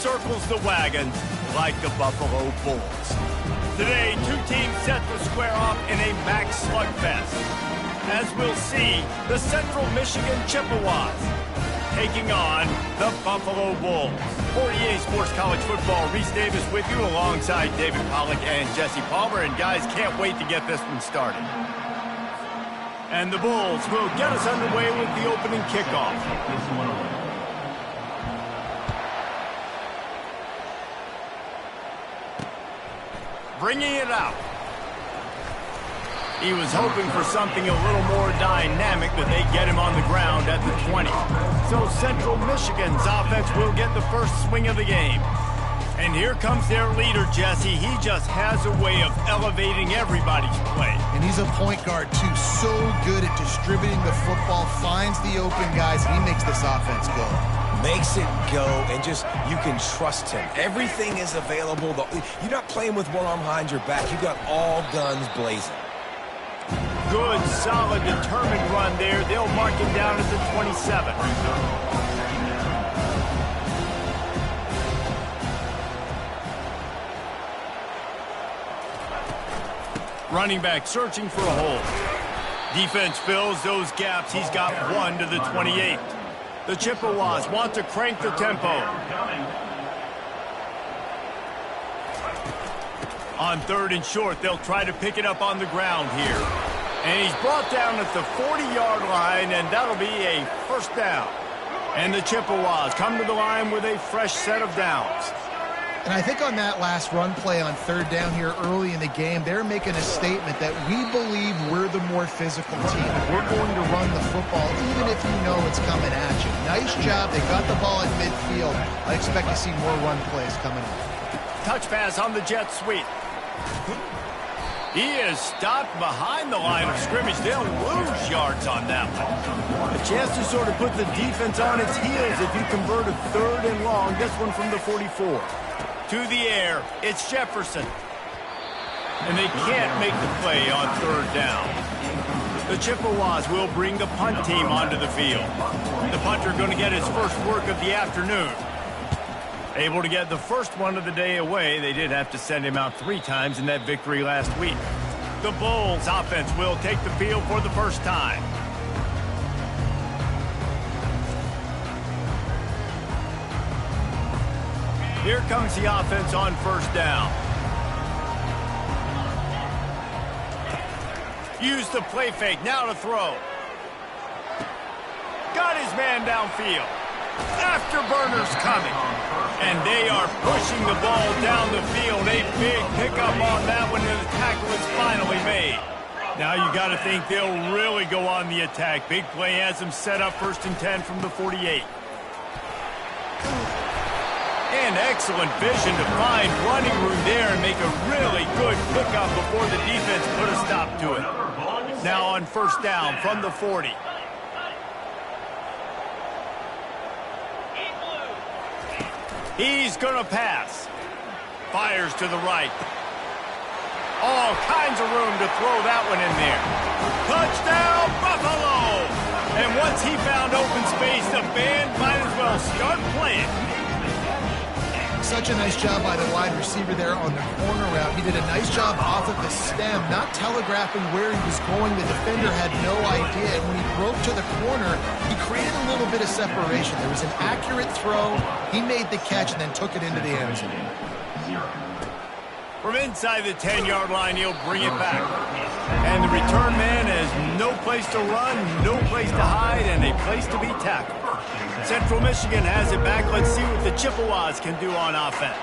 circles the wagons like the Buffalo Bulls. Today, two teams set to square off in a max slugfest. As we'll see, the Central Michigan Chippewas taking on the Buffalo Bulls. For EA Sports College Football, Reese Davis with you alongside David Pollack and Jesse Palmer. And guys, can't wait to get this one started. And the Bulls will get us underway with the opening kickoff. Bringing it out. He was hoping for something a little more dynamic, but they get him on the ground at the 20. So Central Michigan's offense will get the first swing of the game. And here comes their leader, Jesse. He just has a way of elevating everybody's play. And he's a point guard, too. So good at distributing the football, finds the open guys, and he makes this offense go. Makes it go, and just, you can trust him. Everything is available. You're not playing with one arm behind your back. You got all guns blazing. Good, solid, determined run there. They'll mark him down at the 27. Running back searching for a hole. Defense fills those gaps. He's got one to the 28. The Chippewas want to crank the tempo. On 3rd and short, they'll try to pick it up on the ground here. And he's brought down at the 40-yard line, and that'll be a first down. And the Chippewas come to the line with a fresh set of downs. And I think on that last run play on 3rd down here early in the game, they're making a statement that we believe we're the more physical team. We're going to run the football even if you know it's coming at you. Nice job. They got the ball at midfield. I expect to see more run plays coming up. Touch pass on the jet sweep. He is stopped behind the line of scrimmage. They'll lose yards on that one. A chance to sort of put the defense on its heels if you convert a 3rd and long. This one from the 44. To the air, it's Jefferson. And they can't make the play on 3rd down. The Chippewas will bring the punt team onto the field. The punter going to get his first work of the afternoon. Able to get the first one of the day away. They did have to send him out 3 times in that victory last week. The Bulls offense will take the field for the first time. Here comes the offense on 1st down. Use the play fake, now to throw. Got his man downfield. Afterburners coming. And they are pushing the ball down the field. A big pickup on that one, and the tackle is finally made. Now you got to think they'll really go on the attack. Big play has them set up 1st and 10 from the 48. And excellent vision to find running room there and make a really good pickup before the defense put a stop to it. Now on 1st down from the 40. He's going to pass. Fires to the right. All kinds of room to throw that one in there. Touchdown, Buffalo! And once he found open space, the band might as well start playing. Such a nice job by the wide receiver there on the corner route. He did a nice job off of the stem, not telegraphing where he was going. The defender had no idea. And when he broke to the corner, he created a little bit of separation. There was an accurate throw. He made the catch and then took it into the end zone. From inside the 10-yard line, he'll bring it back. And the return man has no place to run, no place to hide, and a place to be tackled. Central Michigan has it back. Let's see what the Chippewas can do on offense.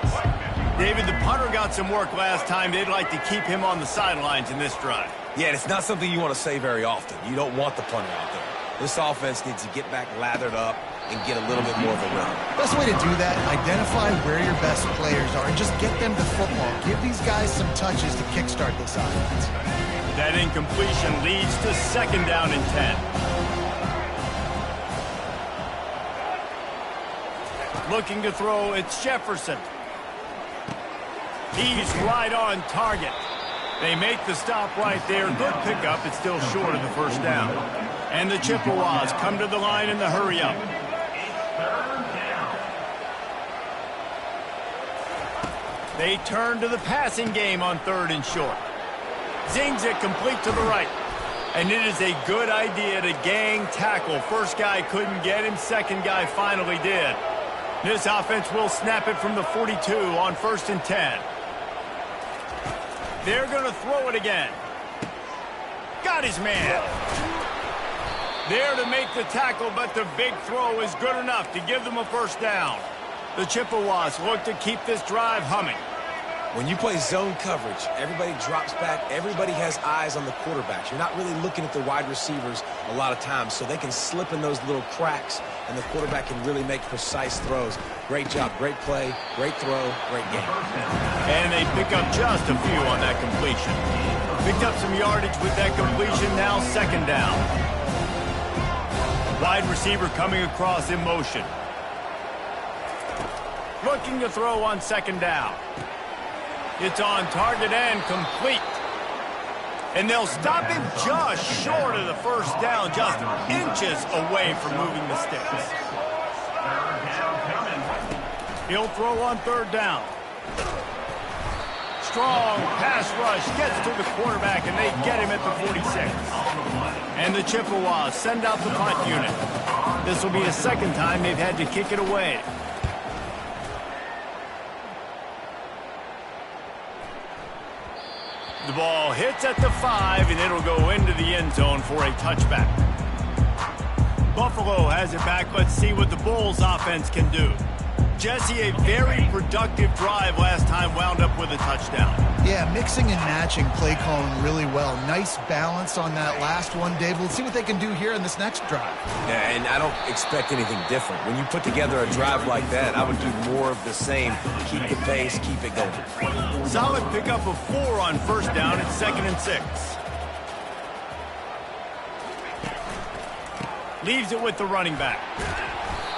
David, the punter got some work last time. They'd like to keep him on the sidelines in this drive. Yeah, it's not something you want to say very often. You don't want the punter out there. This offense needs to get back lathered up and get a little bit more of a run. Best way to do that, identify where your best players are and just get them the football. Give these guys some touches to kickstart this offense. That incompletion leads to 2nd down and 10. Looking to throw, it's Jefferson. He's right on target. They make the stop right there. Good pickup. It's still short of the 1st down. And the Chippewas come to the line in the hurry-up. They turn to the passing game on 3rd and short. Zings it complete to the right. And it is a good idea to gang tackle. First guy couldn't get him, second guy finally did. This offense will snap it from the 42 on 1st and 10. They're going to throw it again. Got his man. There to make the tackle, but the big throw is good enough to give them a first down. The Chippewas look to keep this drive humming. When you play zone coverage, everybody drops back. Everybody has eyes on the quarterbacks. You're not really looking at the wide receivers a lot of times, so they can slip in those little cracks, and the quarterback can really make precise throws. Great job, great play, great throw, great game. And they pick up just a few on that completion. Picked up some yardage with that completion, now 2nd down. Wide receiver coming across in motion. Looking to throw on 2nd down. It's on target and complete. And they'll stop him just short of the first down, just inches away from moving the sticks. He'll throw on 3rd down. Strong pass rush gets to the quarterback, and they get him at the 46. And the Chippewas send out the punt unit. This will be the 2nd time they've had to kick it away. The ball hits at the 5, and it'll go into the end zone for a touchback. Buffalo has it back. Let's see what the Bulls offense can do. Jesse, a very productive drive last time, wound up with a touchdown. Yeah, mixing and matching play calling really well. Nice balance on that last one, Dave. Let's see what they can do here in this next drive. Yeah, and I don't expect anything different. When you put together a drive like that, I would do more of the same. Keep the pace, keep it going. Solid pickup of 4 on 1st down at 2nd and 6. Leaves it with the running back.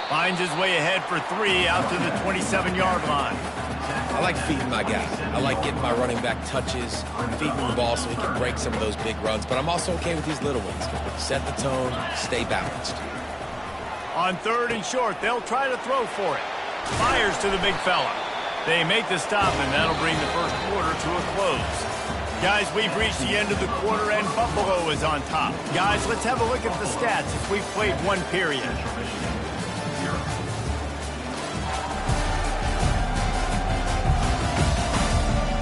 Finds his way ahead for 3 out to the 27-yard line. I like feeding my guy. I like getting my running back touches, feeding the ball so he can break some of those big runs. But I'm also okay with these little ones. Set the tone, stay balanced. On 3rd and short, they'll try to throw for it. Fires to the big fella. They make the stop, and that'll bring the first quarter to a close. Guys, we've reached the end of the quarter, and Buffalo is on top. Guys, let's have a look at the stats as we've played 1 period.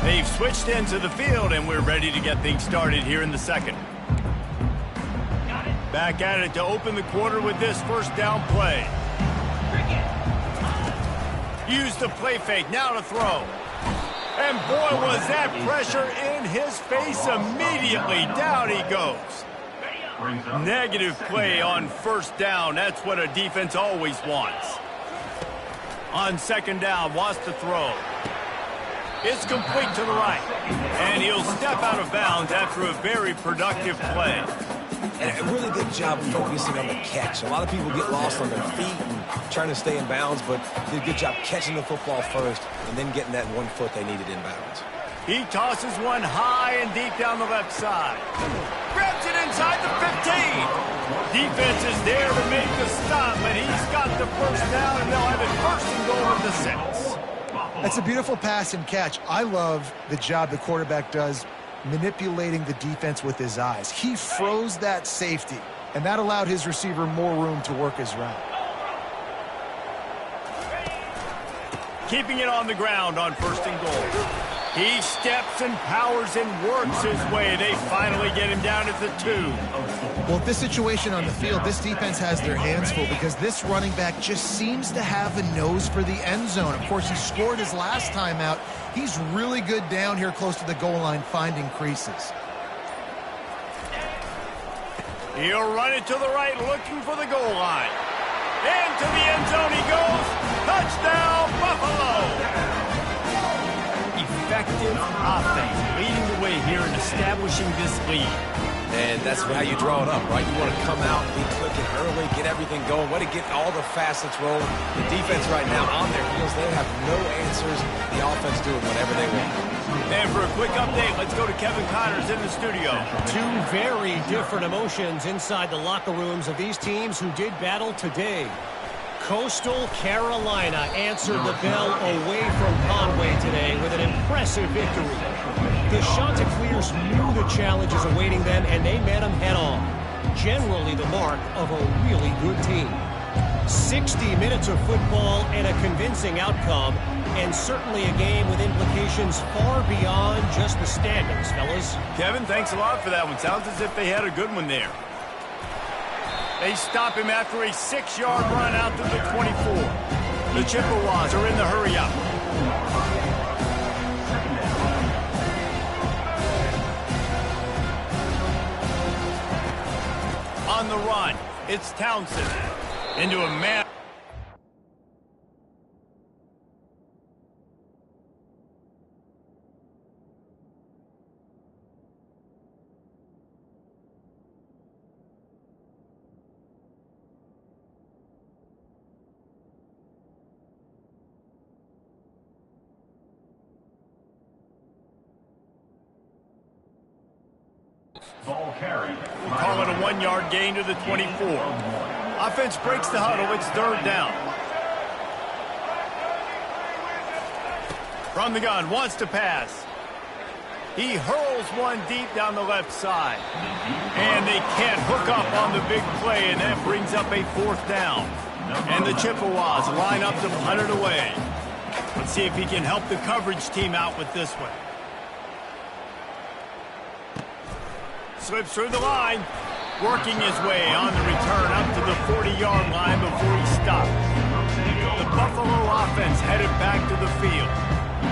They've switched into the field, and we're ready to get things started here in the 2nd. Back at it to open the quarter with this first down play. Use the play fake, now to throw. And boy, was that pressure in his face immediately. Down he goes. Negative play on 1st down. That's what a defense always wants. On 2nd down, wants to throw. It's complete to the right. And he'll step out of bounds after a very productive play. And a really good job focusing on the catch. A lot of people get lost on their feet and trying to stay in bounds, but did a good job catching the football first and then getting that 1 foot they needed in bounds. He tosses one high and deep down the left side. Grabs it inside the 15. Defense is there to make the stop, and he's got the first down, and they'll have it 1st and goal at the 6. That's a beautiful pass and catch. I love the job the quarterback does manipulating the defense with his eyes. He froze that safety, and that allowed his receiver more room to work his route. Keeping it on the ground on 1st and goal. He steps and powers and works his way. They finally get him down at the 2. Well, this situation on the field, this defense has their hands full because this running back just seems to have a nose for the end zone. Of course, he scored his last time out. He's really good down here close to the goal line, finding creases. He'll run it to the right, looking for the goal line. Into the end zone he goes. Touchdown, Buffalo! Effective offense, leading the way here and establishing this lead. And that's how you draw it up, right? You want to come out, be clicking early, get everything going, want to get all the facets rolling. The defense right now on their heels, they have no answers. The offense doing whatever they want. And for a quick update, let's go to Kevin Connors in the studio. 2 very different emotions inside the locker rooms of these teams who did battle today. Coastal Carolina answered the bell away from Conway today with an impressive victory. The Chanticleers knew the challenges awaiting them, and they met them head-on. Generally the mark of a really good team. 60 minutes of football and a convincing outcome, and certainly a game with implications far beyond just the standings, fellas. Kevin, thanks a lot for that one. Sounds as if they had a good one there. They stop him after a 6-yard run out to the 24. The Chippewas are in the hurry-up. On the run, it's Townsend. Into a man. Ball carried. We'll call it a 1-yard gain to the 24. Offense breaks the huddle. It's third down. From the gun, wants to pass. He hurls one deep down the left side. And they can't hook up on the big play, and that brings up a 4th down. And the Chippewas line up to punt it away. Let's see if he can help the coverage team out with this one. Slips through the line, working his way on the return up to the 40-yard line before he stopped. The Buffalo offense headed back to the field.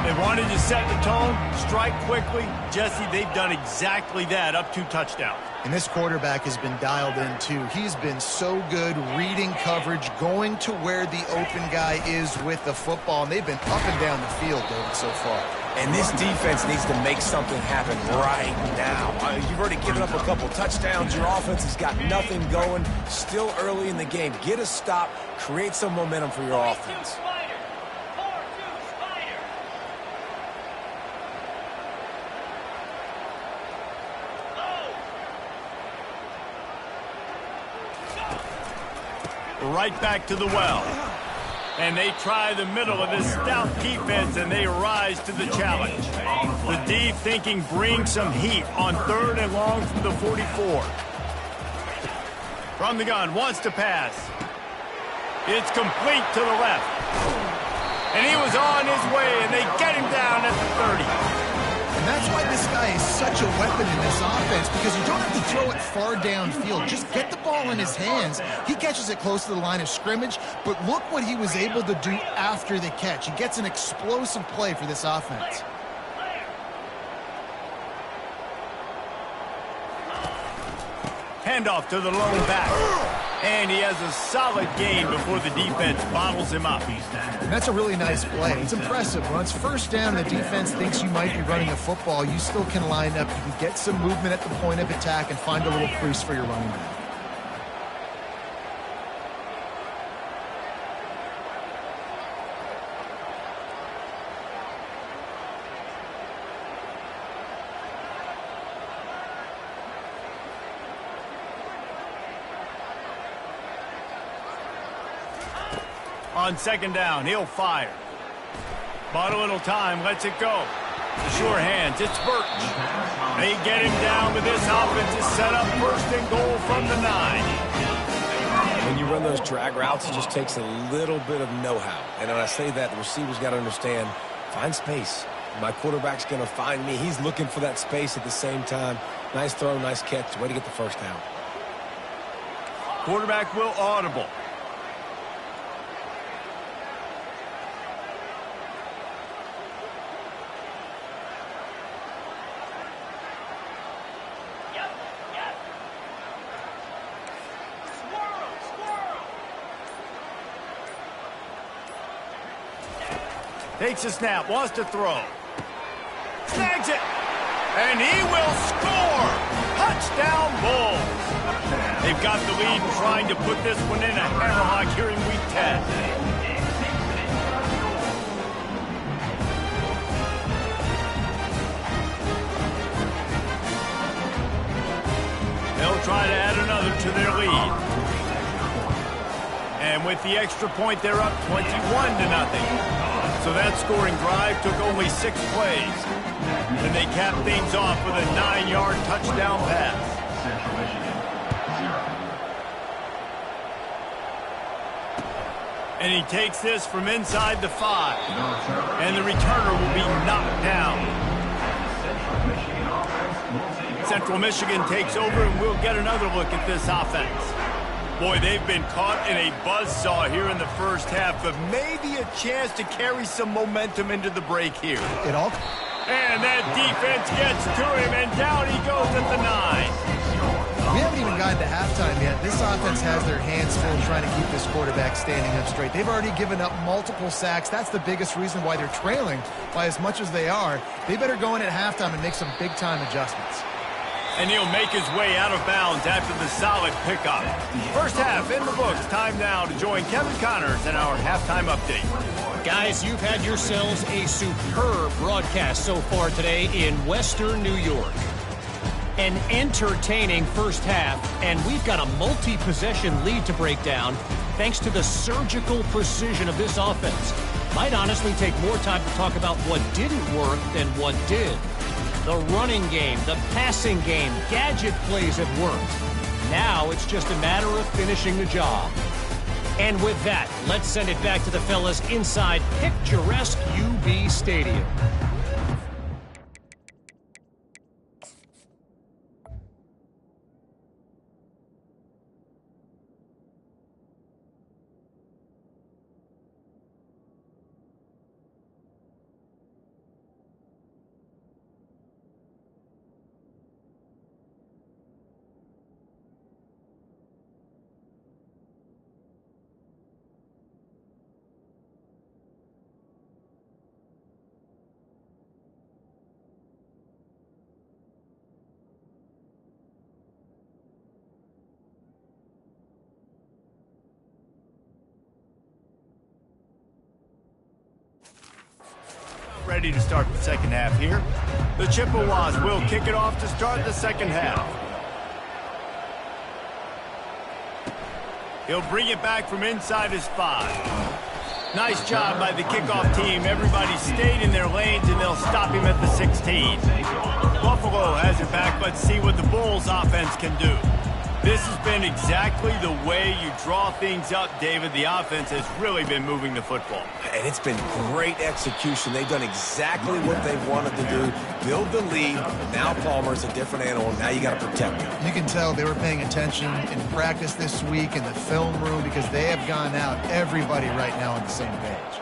They wanted to set the tone, strike quickly. Jesse, they've done exactly that, up 2 touchdowns. And this quarterback has been dialed in, too. He's been so good reading coverage, going to where the open guy is with the football. And they've been up and down the field, David, so far. And this defense needs to make something happen right now. You've already given up a couple touchdowns. Your offense has got nothing going. Still early in the game. Get a stop. Create some momentum for your offense. Right back to the well. And they try the middle of this stout defense, and they rise to the challenge. The D thinking bring some heat on 3rd and long from the 44. From the gun, wants to pass. It's complete to the left. And he was on his way, and they get him down at the 30. And that's why this guy is such a weapon in this offense, because you don't have to throw it far downfield. Just get the ball in his hands. He catches it close to the line of scrimmage, but look what he was able to do after the catch. He gets an explosive play for this offense. Handoff to the lone back. And he has a solid gain before the defense bottles him up. And that's a really nice play. It's impressive. When it's first down and the defense thinks you might be running the football, you still can line up. You can get some movement at the point of attack and find a little crease for your running back. On 2nd down, he'll fire. Bought a little time, lets it go. The sure hands, it's Burch. They get him down, but this offense is set up 1st and goal from the 9. When you run those drag routes, it just takes a little bit of know-how. And when I say that, the receiver's got to understand, find space. My quarterback's going to find me. He's looking for that space at the same time. Nice throw, nice catch. Way to get the 1st down. Quarterback will audible. Takes a snap, wants to throw. Snags it, and he will score! Touchdown Bulls! They've got the lead and trying to put this one in a hammerlock here in Week 10. They'll try to add another to their lead. And with the extra point, they're up 21-0. So that scoring drive took only 6 plays. And they capped things off with a 9-yard touchdown pass. And he takes this from inside the 5. And the returner will be knocked down. Central Michigan takes over, and we'll get another look at this offense. Boy, they've been caught in a buzzsaw here in the first half, but maybe a chance to carry some momentum into the break here. And that defense gets to him, and down he goes at the 9. We haven't even gotten to halftime yet. This offense has their hands full trying to keep this quarterback standing up straight. They've already given up multiple sacks. That's the biggest reason why they're trailing by as much as they are. They better go in at halftime and make some big-time adjustments. And he'll make his way out of bounds after the solid pickup. First half in the books. Time now to join Kevin Connors in our halftime update. Guys, you've had yourselves a superb broadcast so far today in Western New York. An entertaining first half, and we've got a multi-possession lead to break down thanks to the surgical precision of this offense. Might honestly take more time to talk about what didn't work than what did. The running game, the passing game, gadget plays have worked. Now it's just a matter of finishing the job. And with that, let's send it back to the fellas inside picturesque UB Stadium. Ready to start the second half here. The Chippewas will kick it off to start the second half. He'll bring it back from inside his 5. Nice job by the kickoff team. Everybody stayed in their lanes, and they'll stop him at the 16. Buffalo has it back. Let's see what the Bulls offense can do. This has been exactly the way you draw things up, David. The offense has really been moving the football. And it's been great execution. They've done exactly what they wanted to do, build the lead. Now Palmer's a different animal. Now you got to protect him. You can tell they were paying attention in practice this week in the film room because they have gone out, everybody right now on the same page.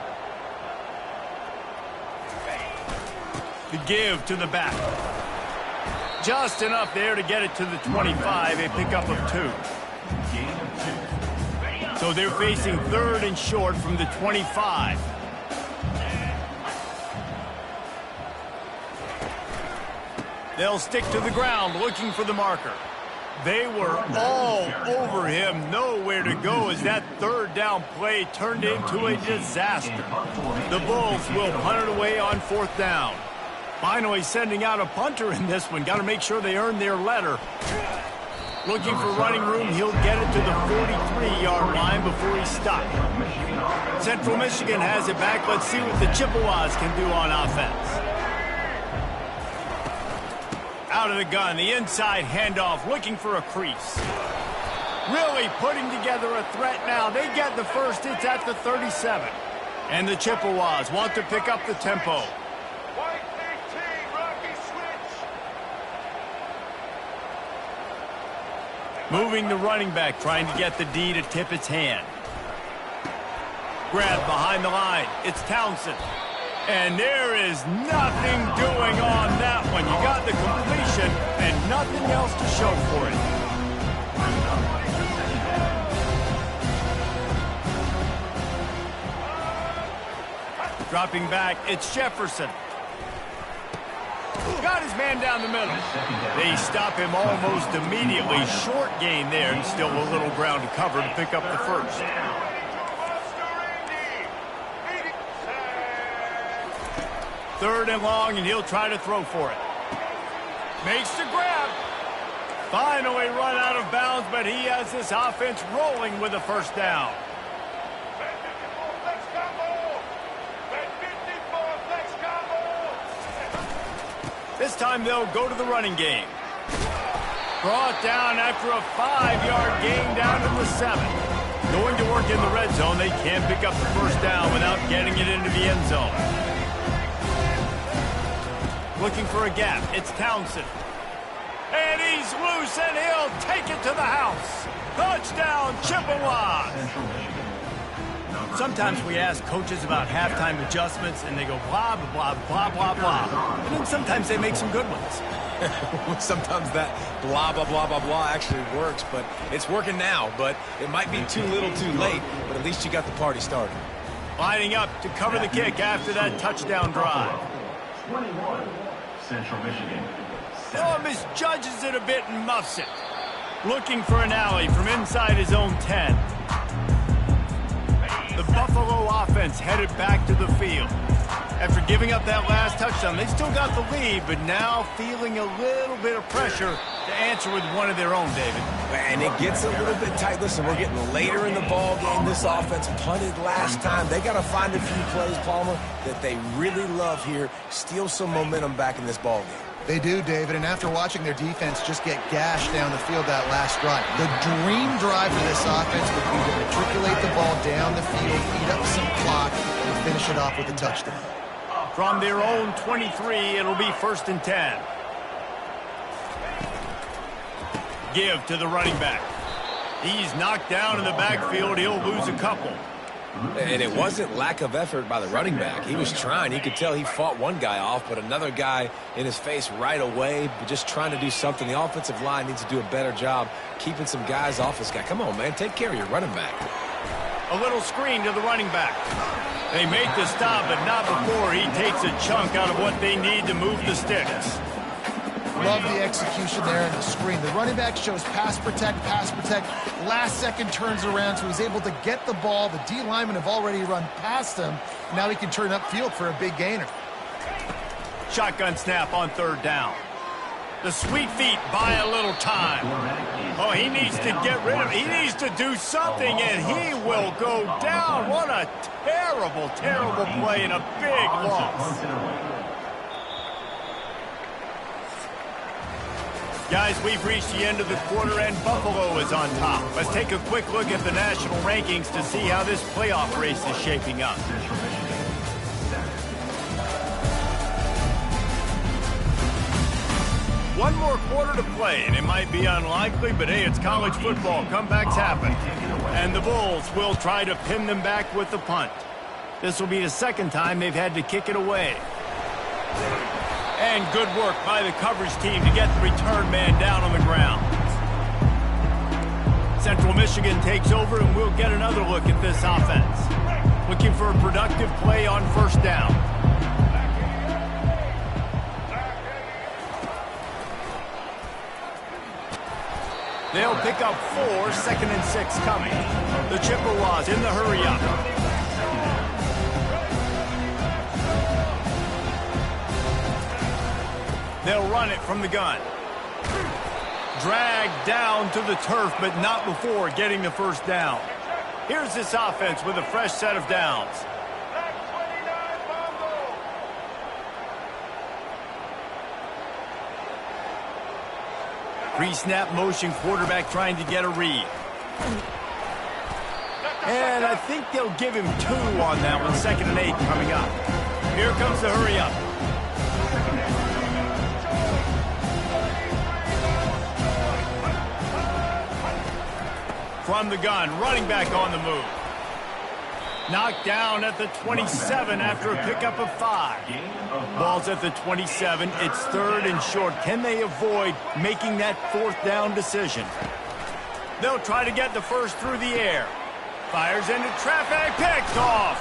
The give to the back. Just enough there to get it to the 25, a pickup of 2. So they're facing 3rd and short from the 25. They'll stick to the ground looking for the marker. They were all over him, nowhere to go as that 3rd down play turned into a disaster. The Bulls will punt it away on 4th down. Finally sending out a punter in this one. Got to make sure they earn their letter. Looking for running room. He'll get it to the 43-yard line before he's stopped. Central Michigan has it back. Let's see what the Chippewas can do on offense. Out of the gun. The inside handoff. Looking for a crease. Really putting together a threat now. They get the first. It's at the 37. And the Chippewas want to pick up the tempo. Moving the running back, trying to get the D to tip its hand. Grab behind the line. It's Townsend. And there is nothing doing on that one. You got the completion and nothing else to show for it. Dropping back, it's Jefferson. Got his man down the middle. They stop him almost immediately. Short gain there, and still a little ground to cover to pick up the first. Third and long, and he'll try to throw for it. Makes the grab. Finally run out of bounds, but he has this offense rolling with a first down. This time they'll go to the running game. Brought down after a 5-yard gain down to the 7. Going to work in the red zone, they can't pick up the first down without getting it into the end zone. Looking for a gap, it's Townsend. And he's loose, and he'll take it to the house. Touchdown, Chippewas. Sometimes we ask coaches about halftime adjustments, and they go blah, blah, blah, blah, blah. And then sometimes they make some good ones. Sometimes that blah, blah, blah, blah, blah actually works, but it's working now. But it might be too little too late, but at least you got the party started. Lining up to cover the kick after that touchdown drive. 21, Central Michigan. Oh, misjudges it a bit and muffs it. Looking for an alley from inside his own 10. The Buffalo offense headed back to the field. After giving up that last touchdown, they still got the lead, but now feeling a little bit of pressure to answer with one of their own, David. And it gets a little bit tight. Listen, we're getting later in the ball game. This offense punted last time. They got to find a few plays, Palmer, that they really love here. Steal some momentum back in this ball game. They do, David, and after watching their defense just get gashed down the field that last drive, the dream drive for this offense would be to matriculate the ball down the field, eat up some clock, and finish it off with a touchdown. From their own 23, it'll be 1st and 10. Give to the running back. He's knocked down in the backfield. He'll lose a couple. And it wasn't lack of effort by the running back. He was trying. You could tell he fought one guy off, but another guy in his face right away, but just trying to do something. The offensive line needs to do a better job keeping some guys off this guy. Come on, man. Take care of your running back. A little screen to the running back. They make the stop, but not before he takes a chunk out of what they need to move the sticks. Love the execution there in the screen. The running back shows pass protect, last second turns around, so he's able to get the ball. The D linemen have already run past him. Now he can turn upfield for a big gainer. Shotgun snap on 3rd down. The sweet feet buy a little time. Oh, he needs to get rid of it. He needs to do something, and he will go down. What a terrible, terrible play and a big loss. Guys, we've reached the end of the quarter, and Buffalo is on top. Let's take a quick look at the national rankings to see how this playoff race is shaping up. One more quarter to play, and it might be unlikely, but hey, it's college football. Comebacks happen. And the Bulls will try to pin them back with the punt. This will be the 2nd time they've had to kick it away. And good work by the coverage team to get the return man down on the ground. Central Michigan takes over, and we'll get another look at this offense. Looking for a productive play on 1st down. They'll pick up 4, 2nd and 6 coming. The Chippewas in the hurry-up. They'll run it from the gun. Dragged down to the turf, but not before getting the 1st down. Here's this offense with a fresh set of downs. Pre-snap motion, quarterback trying to get a read. And I think they'll give him 2 on that one. 2nd and 8 coming up. Here comes the hurry-up. From the gun, running back on the move. Knocked down at the 27 after a pickup of 5. Ball's at the 27. It's 3rd and short. Can they avoid making that 4th down decision? They'll try to get the 1st through the air. Fires into traffic, picked off.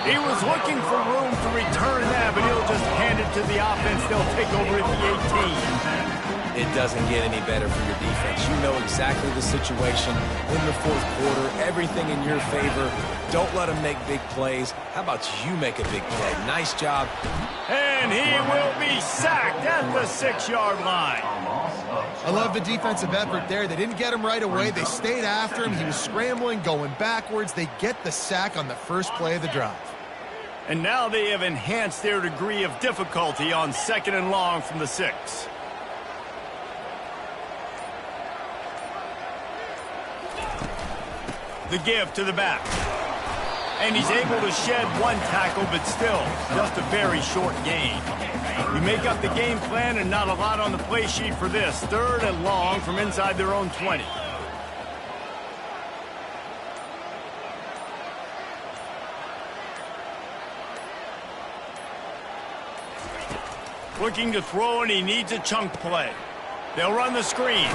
He was looking for room to return that, but he'll just hand it to the offense. They'll take over at the 18. It doesn't get any better for your defense. You know exactly the situation in the 4th quarter. Everything in your favor. Don't let them make big plays. How about you make a big play? Nice job. And he will be sacked at the 6-yard line. I love the defensive effort there. They didn't get him right away. They stayed after him. He was scrambling, going backwards. They get the sack on the 1st play of the drive. And now they have enhanced their degree of difficulty on 2nd and long from the 6. The give to the back. And he's able to shed one tackle, but still, just a very short gain. You make up the game plan and not a lot on the play sheet for this. 3rd and long from inside their own 20. Looking to throw, and he needs a chunk play. They'll run the screen.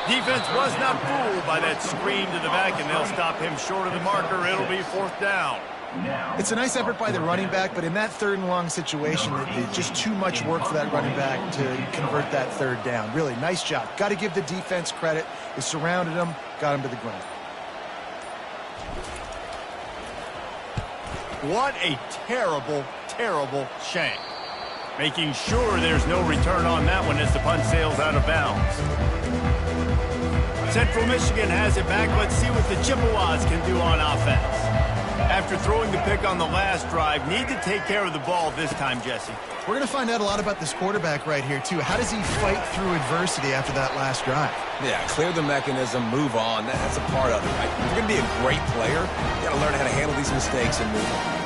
Defense was not fooled by that screen to the back, and they'll stop him short of the marker. It'll be 4th down. It's a nice effort by the running back, but in that 3rd and long situation, it's just too much work for that running back to convert that 3rd down. Really, nice job. Got to give the defense credit. They surrounded him, got him to the ground. What a terrible, terrible shank. Making sure there's no return on that one as the punt sails out of bounds. Central Michigan has it back. Let's see what the Chippewas can do on offense. After throwing the pick on the last drive, need to take care of the ball this time, Jesse. We're going to find out a lot about this quarterback right here, too. How does he fight through adversity after that last drive? Yeah, clear the mechanism, move on. That's a part of it, right? If you're going to be a great player, you got to learn how to handle these mistakes and move on.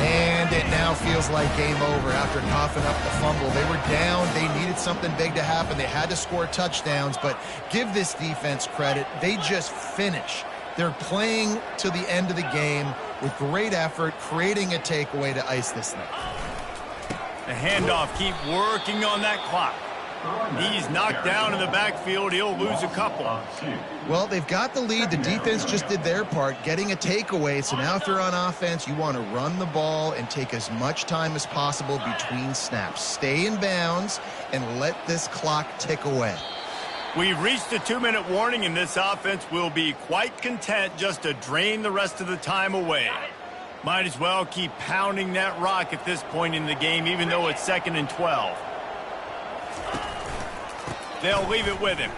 And it now feels like game over after coughing up the fumble. They were down. They needed something big to happen. They had to score touchdowns, but give this defense credit. They just finish. They're playing to the end of the game with great effort, creating a takeaway to ice this thing. The handoff, keep working on that clock. He's knocked down in the backfield. He'll lose a couple. Well, they've got the lead. The defense just did their part, getting a takeaway. So now if you're on offense, you want to run the ball and take as much time as possible between snaps. Stay in bounds and let this clock tick away. We've reached a 2-minute warning, and this offense will be quite content just to drain the rest of the time away. Might as well keep pounding that rock at this point in the game, even though it's 2nd and 12. They'll leave it with him.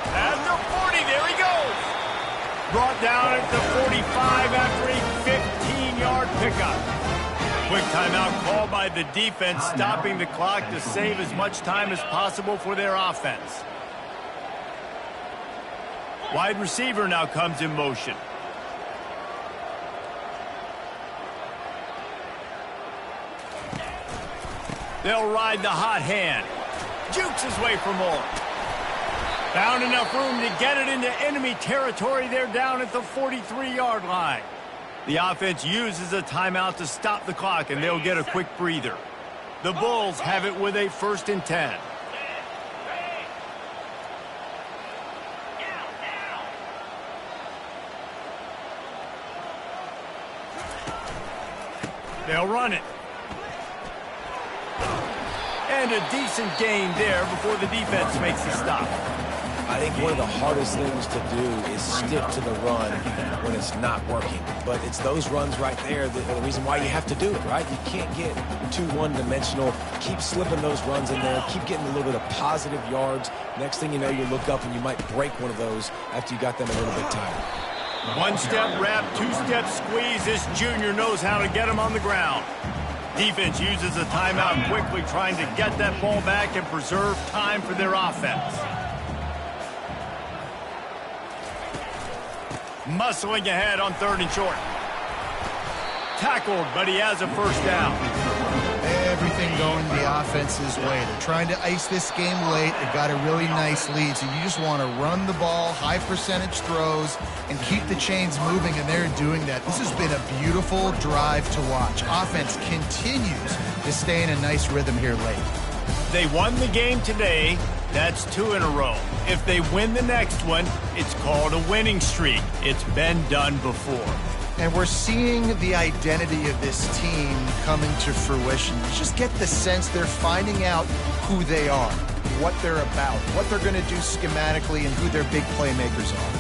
At the 40, there he goes. Brought down at the 45 after a 15-yard pickup. Quick timeout called by the defense, stopping the clock to save as much time as possible for their offense. Wide receiver now comes in motion. They'll ride the hot hand. Jukes his way for more. Found enough room to get it into enemy territory. They're down at the 43-yard line. The offense uses a timeout to stop the clock, and they'll get a quick breather. The Bulls have it with a 1st and 10. They'll run it. And a decent gain there before the defense makes the stop. I think one of the hardest things to do is stick to the run when it's not working. But it's those runs right there that are the reason why you have to do it, right? You can't get too one-dimensional. Keep slipping those runs in there. Keep getting a little bit of positive yards. Next thing you know, you look up and you might break one of those after you got them a little bit tired. One-step wrap, two-step squeeze. This junior knows how to get him on the ground. Defense uses a timeout quickly, trying to get that ball back and preserve time for their offense. Muscling ahead on 3rd and short. Tackled, but he has a 1st down. Everything going the offense's way. They're trying to ice this game late. They've got a really nice lead, so you just want to run the ball, high percentage throws, and keep the chains moving, and they're doing that. This has been a beautiful drive to watch. Offense continues to stay in a nice rhythm here late. They won the game today. That's 2 in a row. If they win the next one, it's called a winning streak. It's been done before. And we're seeing the identity of this team coming to fruition. You just get the sense they're finding out who they are, what they're about, what they're going to do schematically, and who their big playmakers are.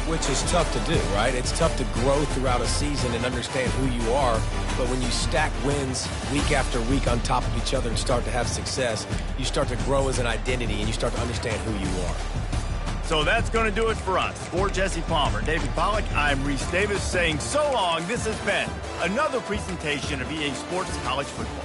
Which is tough to do, right? It's tough to grow throughout a season and understand who you are. But when you stack wins week after week on top of each other and start to have success, you start to grow as an identity and you start to understand who you are. So that's going to do it for us. For Jesse Palmer, David Pollack, I'm Reese Davis saying so long. This has been another presentation of EA Sports College Football.